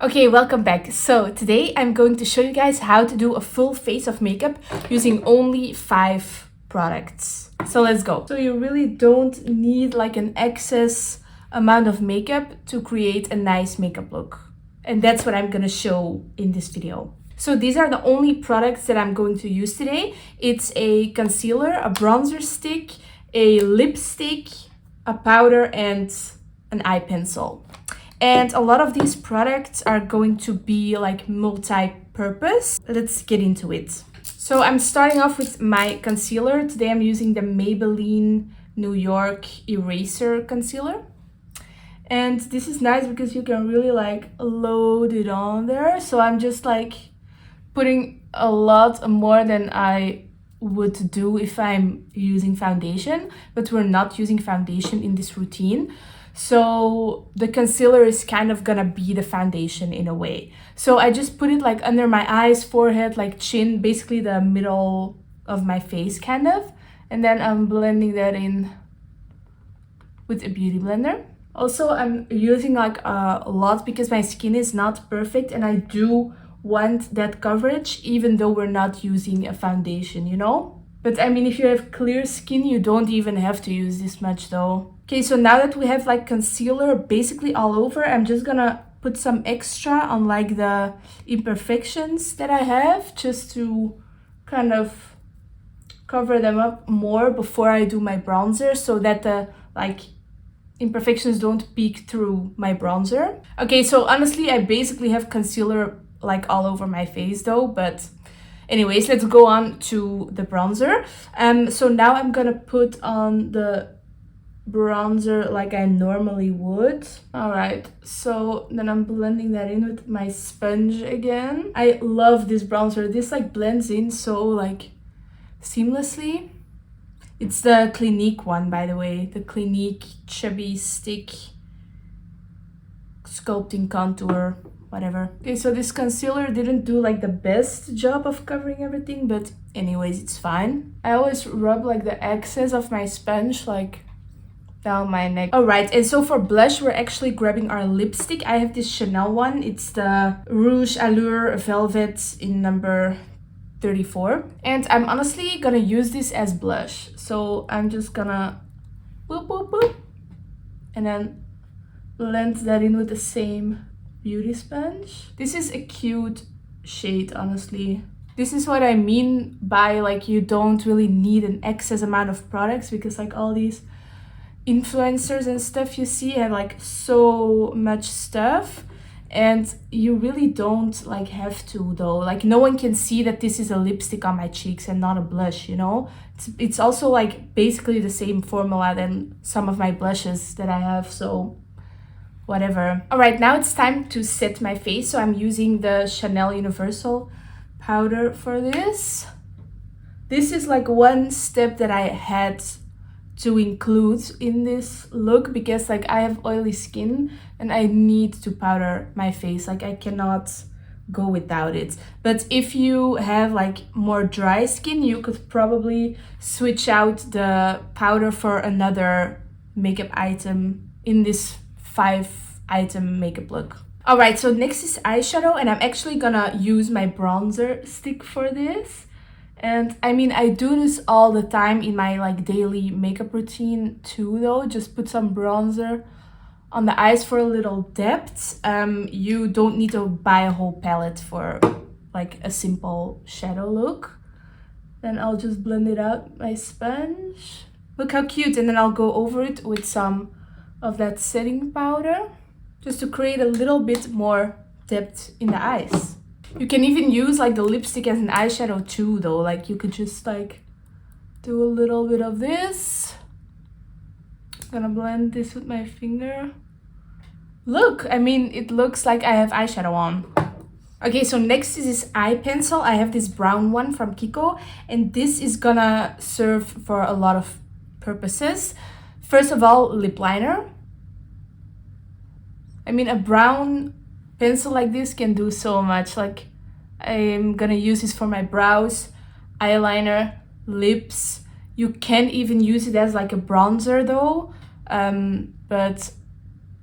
Okay, welcome back. So today I'm going to show you guys how to do a full face of makeup using only 5 products. So let's go. So you really don't need like an excess amount of makeup to create a nice makeup look. And that's what I'm gonna show in this video. So these are the only products that I'm going to use today. It's a concealer, a bronzer stick, a lipstick, a powder, and an eye pencil. And a lot of these products are going to be like multi-purpose. Let's get into it. So I'm starting off with my concealer. Today I'm using the Maybelline New York Eraser Concealer. And this is nice because you can really like load it on there. So I'm just like putting a lot more than I would do if I'm using foundation, but we're not using foundation in this routine. So the concealer is kind of gonna be the foundation in a way. So I just put it like under my eyes, forehead, like chin, basically the middle of my face kind of. And then I'm blending that in with a beauty blender. Also, I'm using like a lot because my skin is not perfect and I do want that coverage even though we're not using a foundation, you know? But I mean, if you have clear skin, you don't even have to use this much though. Okay, so now that we have like concealer basically all over, I'm just gonna put some extra on like the imperfections that I have just to kind of cover them up more before I do my bronzer so that the like imperfections don't peek through my bronzer. Okay, so honestly, I basically have concealer like all over my face though, but anyways, let's go on to the bronzer. So now I'm gonna put on the bronzer like I normally would. All right, so then I'm blending that in with my sponge again. I love this bronzer. This like blends in so like seamlessly. It's the Clinique one, by the way, the Clinique Chubby Stick Sculpting Contour, whatever. Okay, so this concealer didn't do like the best job of covering everything, but anyways, it's fine. I always rub like the excess of my sponge like down my neck. All right, and so for blush, we're actually grabbing our lipstick. I have this Chanel one. It's the Rouge Allure Velvet in number 34. And I'm honestly gonna use this as blush. So I'm just gonna boop, boop, boop. And then blend that in with the same beauty sponge. This is a cute shade, honestly. This is what I mean by like you don't really need an excess amount of products because like all these influencers and stuff you see have like so much stuff and you really don't like have to though. Like no one can see that this is a lipstick on my cheeks and not a blush, you know? It's also like basically the same formula than some of my blushes that I have, so whatever. All right, now it's time to set my face. So I'm using the Chanel Universal powder for this. This is like one step that I had to include in this look because like I have oily skin and I need to powder my face. Like I cannot go without it. But if you have like more dry skin, you could probably switch out the powder for another makeup item in this 5-item makeup look. All right, so next is eyeshadow, and I'm actually gonna use my bronzer stick for this. And I mean, I do this all the time in my like daily makeup routine too though. Just put some bronzer on the eyes for a little depth. You don't need to buy a whole palette for like a simple shadow look. Then I'll just blend it out with my sponge. Look how cute. And then I'll go over it with some of that setting powder just to create a little bit more depth in the eyes. You can even use like the lipstick as an eyeshadow too though. Like you could just like do a little bit of this. I'm gonna blend this with my finger. Look, I mean, it looks like I have eyeshadow on. Okay, so next is this eye pencil. I have this brown one from Kiko, and this is gonna serve for a lot of purposes. First of all, lip liner. I mean, a brown pencil like this can do so much. Like I'm gonna use this for my brows, eyeliner, lips. You can even use it as like a bronzer though, but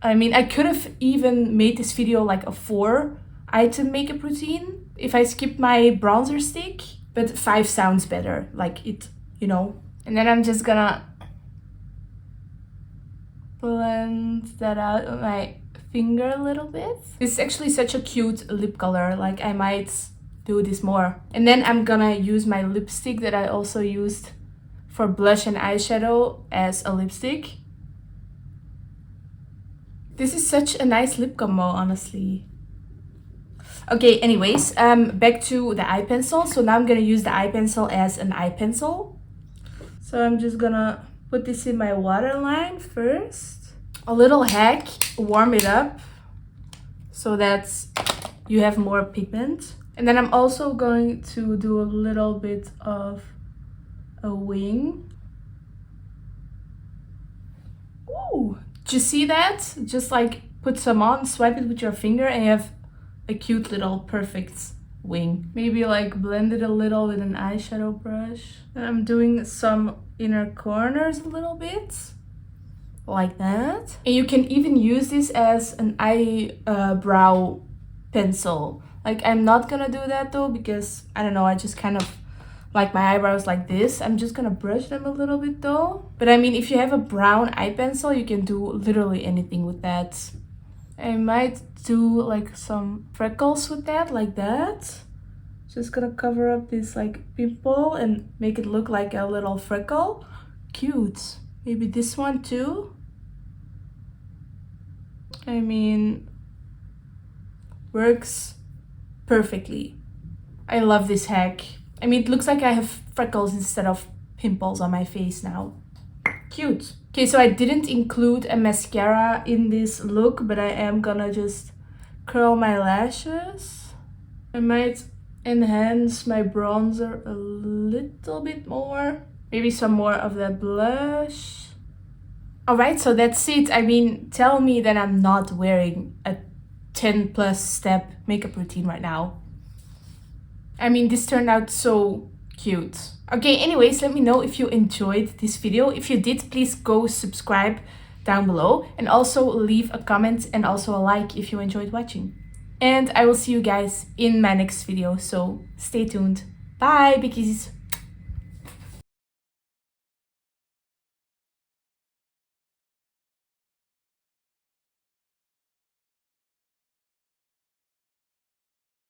I mean, I could have even made this video like a 4-item makeup routine if I skipped my bronzer stick, but 5 sounds better, like it, you know. And then I'm just gonna blend that out on my finger a little bit. This is actually such a cute lip color, like I might do this more. And then I'm gonna use my lipstick that I also used for blush and eyeshadow as a lipstick. This is such a nice lip combo, honestly. Okay, anyways, back to the eye pencil. So now I'm gonna use the eye pencil as an eye pencil. So I'm just gonna put this in my waterline first. A little hack, warm it up so that you have more pigment. And then I'm also going to do a little bit of a wing. Ooh, did you see that? Just like put some on, swipe it with your finger, and you have a cute little perfect wing. Maybe like blend it a little with an eyeshadow brush. And I'm doing some inner corners a little bit, like that. And you can even use this as an eyebrow pencil. Like, I'm not gonna do that though, because I don't know, I just kind of like my eyebrows like this. I'm just gonna brush them a little bit though. But I mean, if you have a brown eye pencil, you can do literally anything with that. I might do like some freckles with that, like that. Just gonna cover up this like pimple and make it look like a little freckle. Cute. Maybe this one too. I mean, works perfectly. I love this hack. I mean, it looks like I have freckles instead of pimples on my face now. Cute. Okay, so I didn't include a mascara in this look, but I am gonna just curl my lashes. I might enhance my bronzer a little bit more. Maybe some more of that blush. Alright, so that's it. I mean, tell me that I'm not wearing a 10+ step makeup routine right now. I mean, this turned out so cute. Okay, anyways, let me know if you enjoyed this video. If you did, please go subscribe down below and also leave a comment and also a like if you enjoyed watching. And I will see you guys in my next video, so stay tuned. Bye, big kisses.